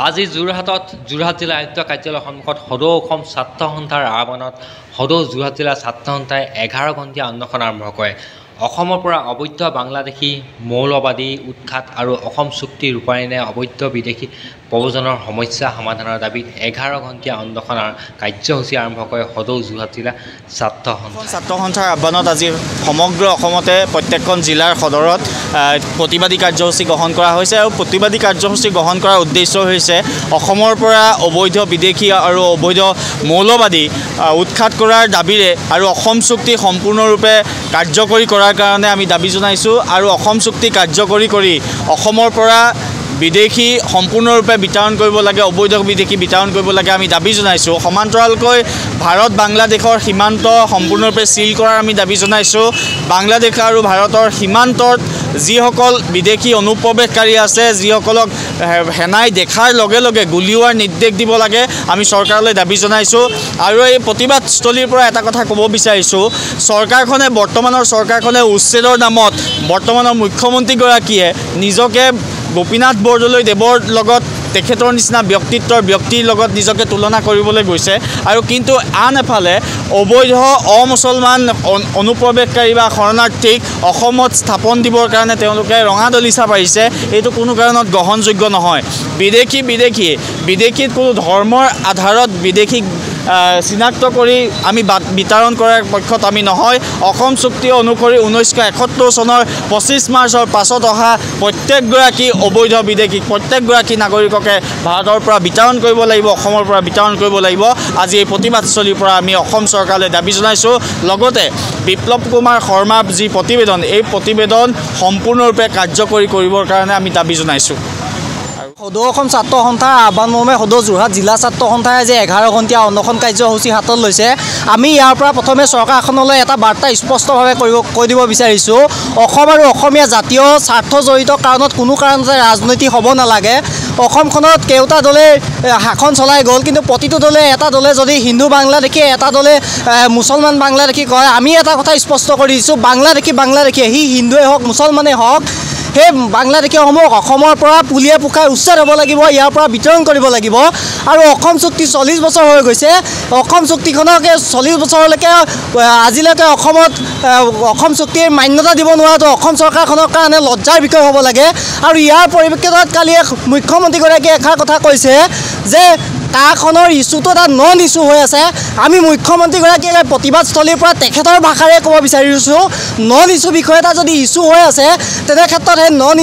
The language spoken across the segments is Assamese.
আজি যোৰহাটত যোৰহাট জিলা আয়ুক্ত কাৰ্যালয়ৰ সন্মুখত সদৌ অসম ছাত্ৰ সন্থাৰ আহ্বানত সদৌ যোৰহাট জিলা ছাত্ৰ সন্থাই 11 ঘণ্টীয়া আন্দোলন আৰম্ভ কৰে। অসমৰ পৰা অবৈধ বাংলাদেশী মৌলবাদী উৎখাত আৰু অসম চুক্তি ৰূপায়ণে অবৈধ বিদেশী প্ৰব্ৰজনৰ সমস্যা সমাধানৰ দাবীত 11 ঘণ্টীয়া আন্দোলনৰ কাৰ্যসূচী আৰম্ভ কৰে সদৌ যোৰহাট জিলা ছাত্ৰ সন্থাৰ আহ্বানত আজি সমগ্ৰ অসমতে প্ৰত্যেকখন জিলাৰ সদৰত প্ৰতিবাদী কাৰ্যসূচী গ্ৰহণ কৰা হৈছে আৰু প্ৰতিবাদী কাৰ্যসূচী গ্ৰহণ কৰাৰ উদ্দেশ্য হৈছে অসমৰ পৰা অবৈধ বিদেশী আৰু অবৈধ মৌলবাদী উৎখাত কৰাৰ দাবীৰে আৰু অসম চুক্তি সম্পূৰ্ণৰূপে কাৰ্যকৰী কৰাৰ কাৰণে আমি দাবী জনাইছোঁ আৰু অসম চুক্তি কাৰ্যকৰী কৰি অসমৰ পৰা বিদেশী সম্পূৰ্ণৰূপে বিতৰণ কৰিব লাগে, অবৈধ বিদেশী বিতৰণ কৰিব লাগে আমি দাবী জনাইছোঁ। সমান্তৰালকৈ ভাৰত বাংলাদেশৰ সীমান্ত সম্পূৰ্ণৰূপে চিল কৰাৰ আমি দাবী জনাইছোঁ। বাংলাদেশ আৰু ভাৰতৰ সীমান্তত যিসকল বিদেশী অনুপ্ৰৱেশকাৰী আছে, যিসকলক সেনাই দেখাৰ লগে লগে গুলীওৱাৰ নিৰ্দেশ দিব লাগে আমি চৰকাৰলৈ দাবী জনাইছোঁ। আৰু এই প্ৰতিবাদস্থলীৰ পৰা এটা কথা ক'ব বিচাৰিছোঁ, বৰ্তমানৰ চৰকাৰখনে উচ্ছেদৰ নামত বৰ্তমানৰ মুখ্যমন্ত্ৰীগৰাকীয়ে নিজকে গোপীনাথ বৰদলৈ দেৱৰ লগত তেখেতৰ নিচিনা ব্যক্তিৰ লগত নিজকে তুলনা কৰিবলৈ গৈছে আৰু কিন্তু আন এফালে অবৈধ অমুছলমান অনুপ্ৰৱেশকাৰী বা শৰণাৰ্থীক অসমত স্থাপন দিবৰ কাৰণে তেওঁলোকে ৰঙা দলিচা পাৰিছে। এইটো কোনো কাৰণত গ্ৰহণযোগ্য নহয়। বিদেশীত কোনো ধৰ্মৰ আধাৰত বিদেশীক চিনাক্ত কৰি আমি বিতৰণ কৰাৰ পক্ষত আমি নহয়। অসম চুক্তি অনুসৰি 1971 চনৰ 25 মাৰ্চৰ পাছত অহা প্ৰত্যেকগৰাকী অবৈধ বিদেশীক প্ৰত্যেকগৰাকী নাগৰিককে ভাৰতৰ পৰা বিতৰণ কৰিব লাগিব, অসমৰ পৰা বিতৰণ কৰিব লাগিব। আজি এই প্ৰতিবাদস্থলীৰ পৰা আমি অসম চৰকাৰলৈ দাবী জনাইছোঁ। লগতে বিপ্লৱ কুমাৰ শৰ্মাৰ যি প্ৰতিবেদন, এই প্ৰতিবেদন সম্পূৰ্ণৰূপে কাৰ্যকৰী কৰিবৰ কাৰণে আমি দাবী জনাইছোঁ। সদৌ অসম ছাত্ৰ সন্থাৰ আহ্বান মৰ্মে সদৌ যোৰহাট জিলা ছাত্ৰ সন্থাই আজি 11 ঘণ্টীয়া অনশন কাৰ্যসূচী হাতত লৈছে। আমি ইয়াৰ পৰা প্ৰথমে চৰকাৰখনলৈ এটা বাৰ্তা স্পষ্টভাৱে কৈ দিব বিচাৰিছোঁ, অসম আৰু অসমীয়া জাতীয় স্বাৰ্থ জড়িত কাৰণত কোনো কাৰণতে ৰাজনৈতিক হ'ব নালাগে। অসমখনত কেইটা দলে শাসন চলাই গ'ল, কিন্তু প্ৰতিটো দলে এটা দলে যদি হিন্দু বাংলাদেশী, এটা দলে মুছলমান বাংলাদেশী কয়, আমি এটা কথা স্পষ্ট কৰি দিছোঁ, বাংলাদেশী সি হিন্দুৱে হওক মুছলমানেই হওক, সেই বাংলাদেশীসমূহ অসমৰ পৰা পুলিয়ে পোখাই উচ্ছেদ হ'ব লাগিব, ইয়াৰ পৰা বিতৰণ কৰিব লাগিব। আৰু অসম চুক্তি 40 বছৰ হৈ গৈছে, অসম চুক্তিখনক 40 বছৰলৈকে আজিলৈকে অসম চুক্তিৰ মান্যতা দিব নোৱাৰাটো অসম চৰকাৰখনৰ কাৰণে লজ্জাৰ বিষয় হ'ব লাগে। আৰু ইয়াৰ পৰিপ্ৰেক্ষিতত কালি মুখ্যমন্ত্ৰীগৰাকীয়ে এষাৰ কথা কৈছে যে কাখনৰ ইছ্যুটো এটা নন ইছ্যু হৈ আছে। আমি মুখ্যমন্ত্ৰীগৰাকীয়ে প্ৰতিবাদস্থলীৰ পৰা তেখেতৰ ভাষাৰে ক'ব বিচাৰিছোঁ, নন ইছ্যু বিষয় এটা যদি ইছ্যু হৈ আছে, তেনে ক্ষেত্ৰত সেই নন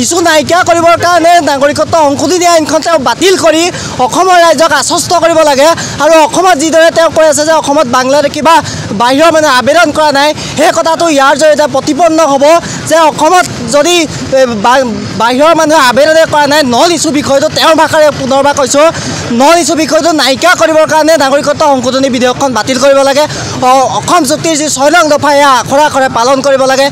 ইছ্যু নাইকিয়া কৰিবৰ কাৰণে নাগৰিকত্ব সংশোধনী আইনখন তেওঁ বাতিল কৰি অসমৰ ৰাইজক আশ্বস্ত কৰিব লাগে। আৰু অসমত যিদৰে তেওঁ কৈ আছে যে অসমত বাংলাদেশী বা বাহিৰৰ মানুহে আবেদন কৰা নাই, সেই কথাটো ইয়াৰ জৰিয়তে প্ৰতিপন্ন হ'ব যে অসমত যদি বাহিৰৰ মানুহে আবেদনে কৰা নাই, নন ইছ্যু বিষয়টো তেওঁৰ ভাষাৰে পুনৰবাৰ কৈছোঁ, নন ইছ্যু বিষয়টো নাইকিয়া কৰিবৰ কাৰণে নাগৰিকত্ব সংশোধনী বিধেয়কখন বাতিল কৰিব লাগে। অসম চুক্তিৰ যি 6 নং দফা এয়া আখৰে আখৰে পালন কৰিব লাগে।